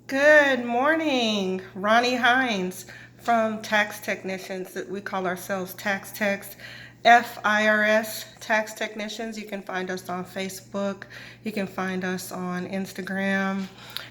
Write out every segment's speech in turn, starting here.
Good morning, Ronnie Hines from Tax Technicians. That we call ourselves Tax Techs, FIRS Tax Technicians. You can find us on Facebook, you can find us on Instagram,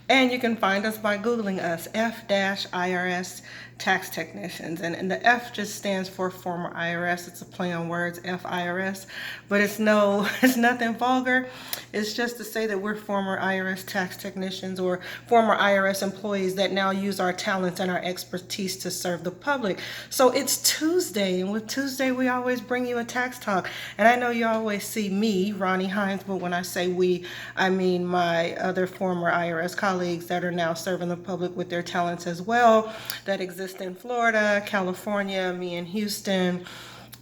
and you can find us by Googling us, F-IRS Tax Technicians. And the F just stands for former IRS. It's a play on words, FIRS, but it's nothing vulgar. It's just to say that we're former IRS tax technicians or former IRS employees that now use our talents and our expertise to serve the public. So it's Tuesday, and with Tuesday, we always bring you a tax talk. And I know you always see me, Ronnie Hines, but when I say we, I mean my other former IRS colleagues that are now serving the public with their talents as well, that exist in Florida, California, me in Houston.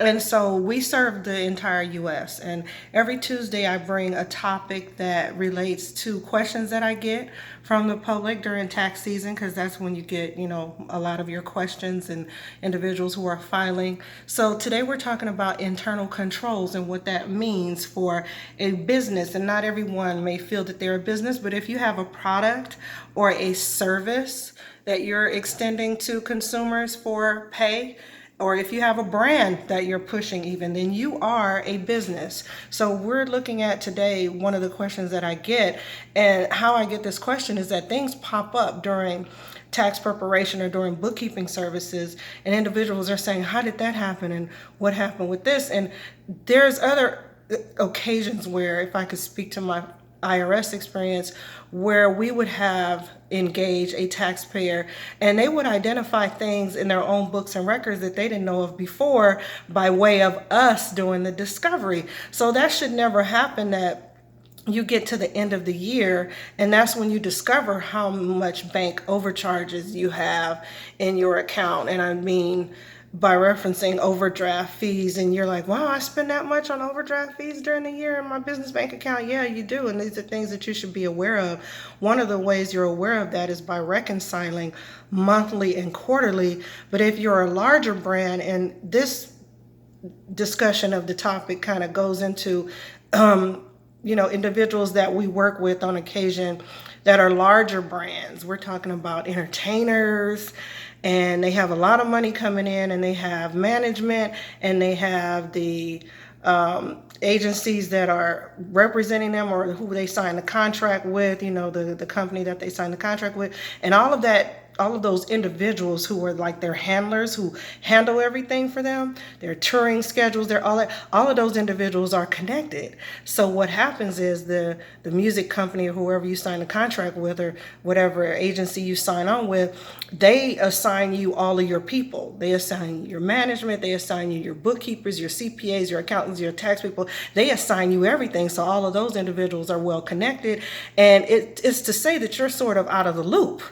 And so we serve the entire US. And every Tuesday, I bring a topic that relates to questions that I get from the public during tax season, because that's when you get, a lot of your questions and individuals who are filing. So today, we're talking about internal controls and what that means for a business. And not everyone may feel that they're a business, but if you have a product or a service that you're extending to consumers for pay, or if you have a brand that you're pushing even, then you are a business. So we're looking at today, one of the questions that I get, and how I get this question is that things pop up during tax preparation or during bookkeeping services, and individuals are saying, how did that happen and what happened with this? And there's other occasions where, if I could speak to my IRS experience, where we would have engaged a taxpayer and they would identify things in their own books and records that they didn't know of before by way of us doing the discovery. So that should never happen, that you get to the end of the year and that's when you discover how much bank overcharges you have in your account. And I mean, by referencing overdraft fees, and you're like, wow, I spend that much on overdraft fees during the year in my business bank account. Yeah, you do. And these are things that you should be aware of. One of the ways you're aware of that is by reconciling monthly and quarterly. But if you're a larger brand, and this discussion of the topic kind of goes into individuals that we work with on occasion that are larger brands. We're talking about entertainers, and they have a lot of money coming in, and they have management, and they have the agencies that are representing them or who they sign the contract with, the company that they sign the contract with, and all of those individuals who are like their handlers, who handle everything for them, their touring schedules, all of those individuals are connected. So what happens is the music company or whoever you sign a contract with, or whatever agency you sign on with, they assign you all of your people. They assign you your management, they assign you your bookkeepers, your CPAs, your accountants, your tax people. They assign you everything. So all of those individuals are well connected. And it's to say that you're sort of out of the loop.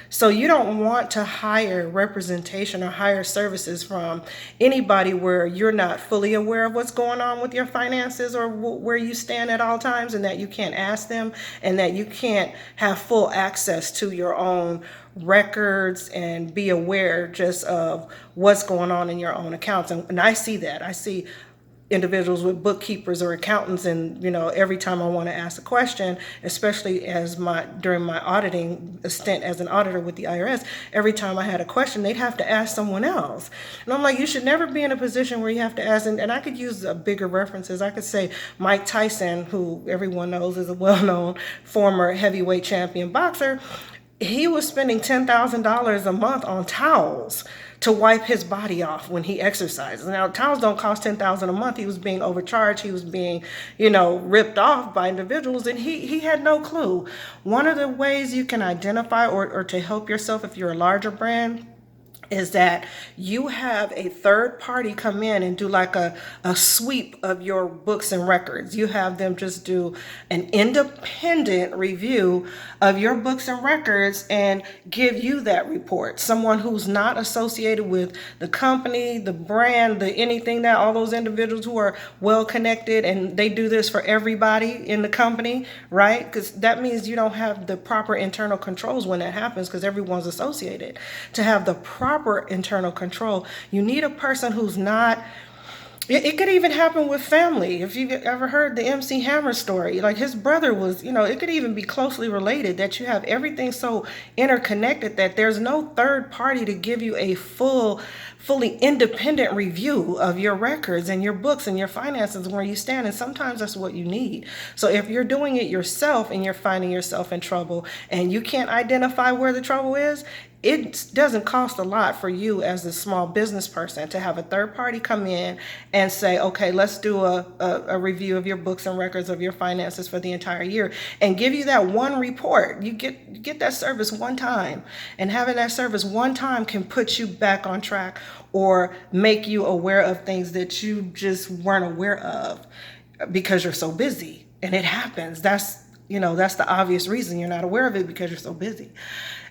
So you don't want to hire representation or hire services from anybody where you're not fully aware of what's going on with your finances, or where you stand at all times, and that you can't ask them, and that you can't have full access to your own records and be aware just of what's going on in your own accounts. And I see that. I see individuals with bookkeepers or accountants, and every time I want to ask a question, especially during my auditing stint as an auditor with the IRS, every time I had a question, they'd have to ask someone else. And I'm like, you should never be in a position where you have to ask. And I could use bigger references. I could say Mike Tyson, who everyone knows is a well-known former heavyweight champion boxer. He was spending $10,000 a month on towels to wipe his body off when he exercises. Now, towels don't cost $10,000 a month. He was being overcharged. He was being, ripped off by individuals, and he had no clue. One of the ways you can identify or to help yourself if you're a larger brand is that you have a third party come in and do like a sweep of your books and records. You have them just do an independent review of your books and records and give you that report. Someone who's not associated with the company, the brand, the anything, that all those individuals who are well connected, and they do this for everybody in the company, right? Because that means you don't have the proper internal controls when that happens, because everyone's associated. To have the proper internal control, you need a person who's not It could even happen with family. If you've ever heard the MC Hammer story, like his brother was, it could even be closely related, that you have everything so interconnected that there's no third party to give you a fully independent review of your records and your books and your finances, where you stand. And sometimes that's what you need. So if you're doing it yourself and you're finding yourself in trouble and you can't identify where the trouble is, it doesn't cost a lot for you as a small business person to have a third party come in and say, okay, let's do a review of your books and records of your finances for the entire year, and give you that one report. You get that service one time, and having that service one time can put you back on track or make you aware of things that you just weren't aware of because you're so busy. And it happens. That's the obvious reason you're not aware of it, because you're so busy.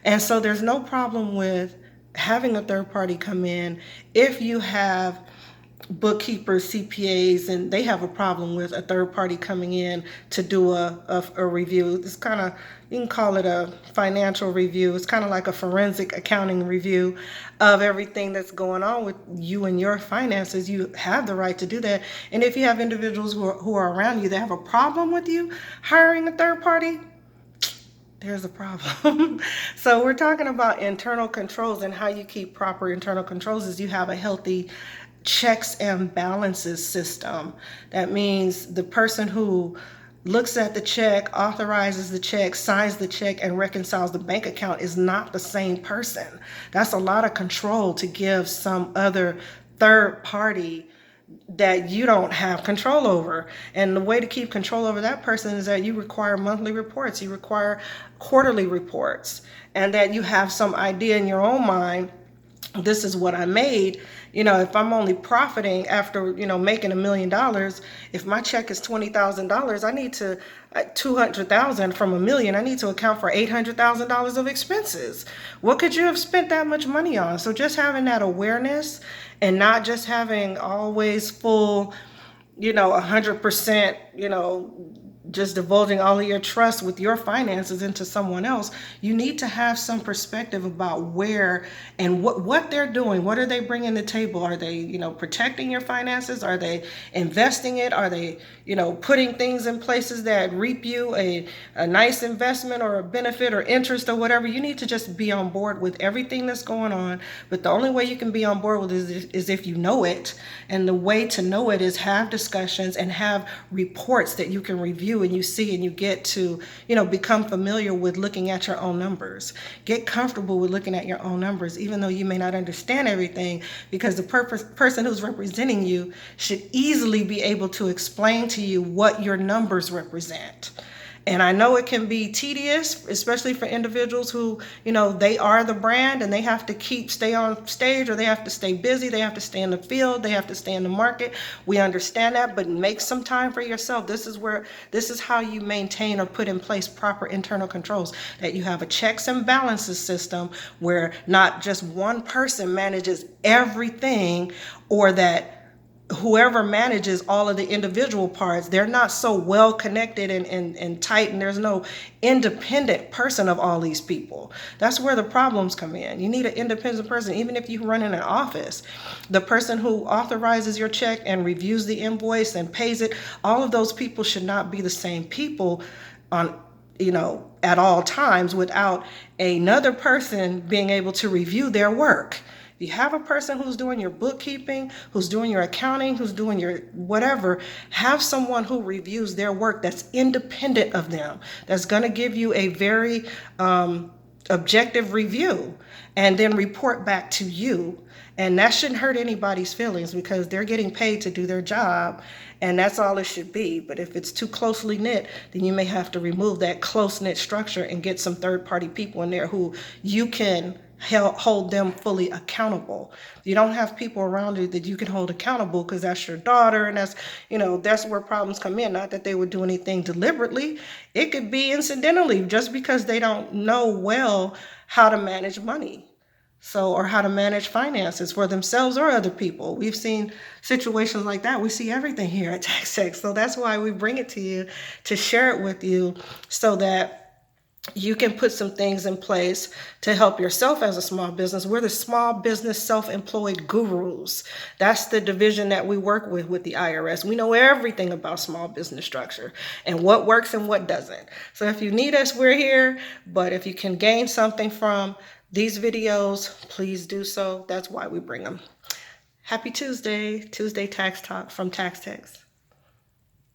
And so there's no problem with having a third party come in if you have bookkeepers, CPAs, and they have a problem with a third party coming in to do a review. It's kind of, you can call it a financial review. It's kind of like a forensic accounting review of everything that's going on with you and your finances. You have the right to do that. And if you have individuals who are around you that have a problem with you hiring a third party, there's a problem. So we're talking about internal controls, and how you keep proper internal controls is you have a healthy checks and balances system. That means the person who looks at the check, authorizes the check, signs the check, and reconciles the bank account is not the same person. That's a lot of control to give some other third party that you don't have control over. And the way to keep control over that person is that you require monthly reports, you require quarterly reports, and that you have some idea in your own mind, this is what I made. If I'm only profiting after, making $1 million, if my check is $20,000, I need to, 200,000 from $1 million, I need to account for $800,000 of expenses. What could you have spent that much money on? So just having that awareness, and not just having always full, 100%, just divulging all of your trust with your finances into someone else. You need to have some perspective about where and what they're doing. What are they bringing to the table? Are they, protecting your finances? Are they investing it? Are they, putting things in places that reap you a nice investment or a benefit or interest or whatever? You need to just be on board with everything that's going on. But the only way you can be on board with it is if you know it. And the way to know it is have discussions and have reports that you can review, and you see, and you get to, become familiar with looking at your own numbers. Get comfortable with looking at your own numbers, even though you may not understand everything, because the person who's representing you should easily be able to explain to you what your numbers represent. And I know it can be tedious, especially for individuals who, they are the brand and they have to stay on stage, or they have to stay busy. They have to stay in the field. They have to stay in the market. We understand that, but make some time for yourself. This is how you maintain or put in place proper internal controls, that you have a checks and balances system where not just one person manages everything, or that whoever manages all of the individual parts, they're not so well connected and tight, and there's no independent person of all these people. That's where the problems come in. You need an independent person. Even if you run in an office, the person who authorizes your check and reviews the invoice and pays it, all of those people should not be the same people on at all times, without another person being able to review their work. If you have a person who's doing your bookkeeping, who's doing your accounting, who's doing your whatever, have someone who reviews their work that's independent of them, that's going to give you a very objective review, and then report back to you. And that shouldn't hurt anybody's feelings, because they're getting paid to do their job, and that's all it should be. But if it's too closely knit, then you may have to remove that close-knit structure and get some third-party people in there who you can hold them fully accountable. You don't have people around you that you can hold accountable, because that's your daughter, and that's where problems come in. Not that they would do anything deliberately. It could be incidentally, just because they don't know well how to manage money. Or how to manage finances for themselves or other people. We've seen situations like that. We see everything here at TaxTech. So that's why we bring it to you, to share it with you, so that you can put some things in place to help yourself as a small business. We're the small business self-employed gurus. That's the division that we work with the IRS. We know everything about small business structure and what works and what doesn't. So if you need us, we're here. But if you can gain something from these videos, please do so. That's why we bring them. Happy Tuesday, Tuesday Tax Talk from TaxText.